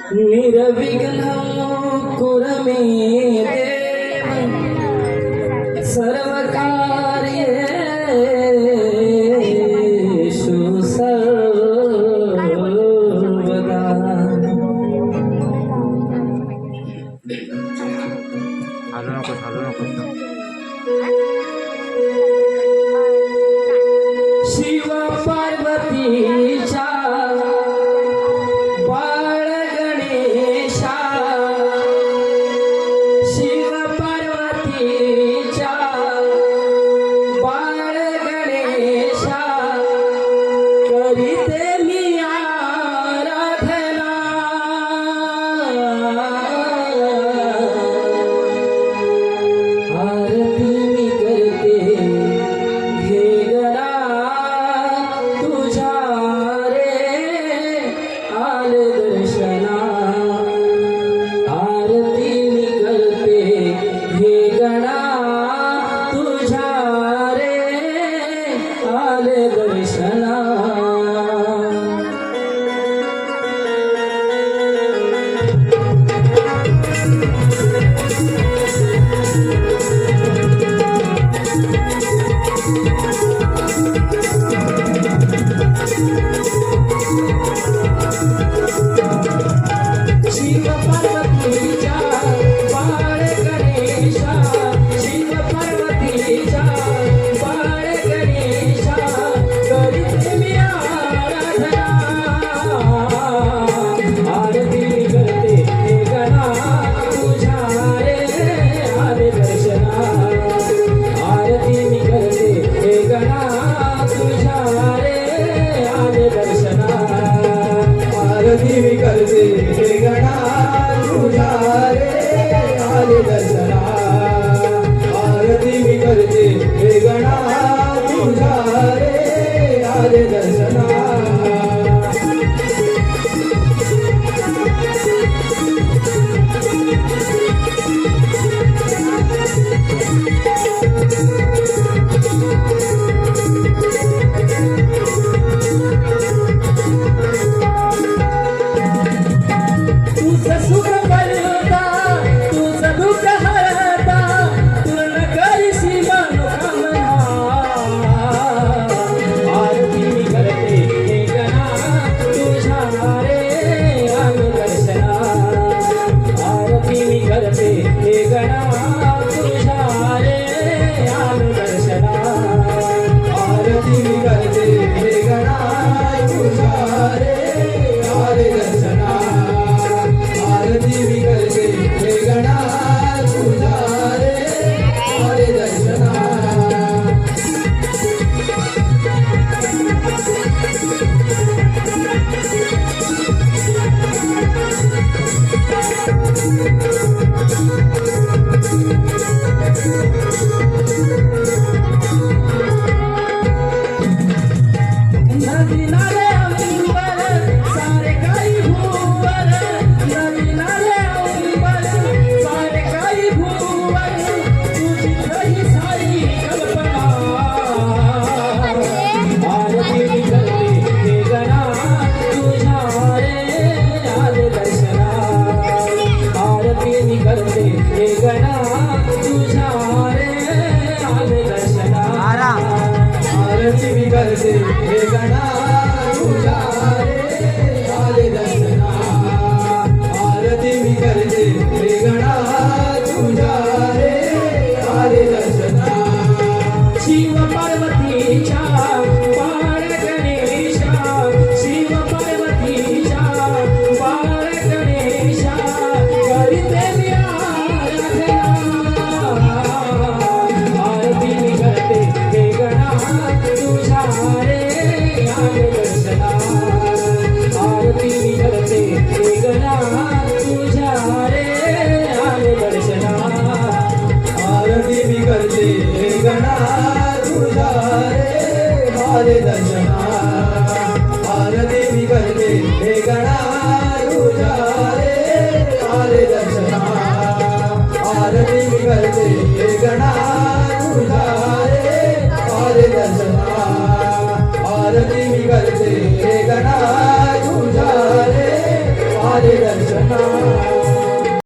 निर्विघ्नं कुरु मे देव सर्वकार्येषु सर्वदा। शिव पार्वतीच्या बाळ गणेशा, शिव पार्वतीच्या बाळ गणेशा, करीते मी आराधना। आरती मी करते हे गणा तुझ्या रे आले दर्शना। आरती मी करते हे गणा तुझ्या रे आले दर्शना। शिव पार्वतीच्या बाळ गणेशा, शिव पार्वतीच्या बाळ गणेशा, करीते मी आराधना। आरती मी करते हे गणा तुझ्या रे आले दर्शना। आरती मी करते हे गणा तुझ्या रे आले दर्शना। आरती मी करते हे गणा तुझ्या रे आले दर्शना। आरती मी करते हे गणा तुझ्या रे आले दर्शना। तुझं सुख करता तुझं दुःख हरता, पूर्ण करशी मनोकामना। आरती मी करते हे गणा तुझ्या रे आले दर्शना। आरती मी करते हे गणा तुझ्या रे आले दर्शना। आरती मी करते हे गणा तुझ्या रे आले दर्शना। आरती मी करते हे गणा तुझ्या रे आले दर्शना। नदी नाले अंबर सारे काही भूवर, नदी नाले अंबर सारे काही भूवर, तुझी रही सारी कल्पना। आरती मी करते हे गणा तुझ्या रे आले दर्शना। आरती मी करते हे गणा तुझ्या रे आले दर्शना। आरती मी करते हे गणा तुझ्या रे आले दर्शना। आरती मी करते हे गणा तुझ्या रे आले दर्शना। शिव पार्वतीच्या बाळ गणेशा, शिव पार्वतीच्या बाळ गणेशा, करीते मी आराधना। आरती मी करते हे गणा तुझ्या रे आले दर्शना। आरती मी करते हे गणा तुझ्या रे आले दर्शना। आरती मी करते हे गणा तुझ्या रे आले दर्शना। आरती मी करते हे गणा तुझ्या रे आले दर्शना। आरती मी करते हे गणा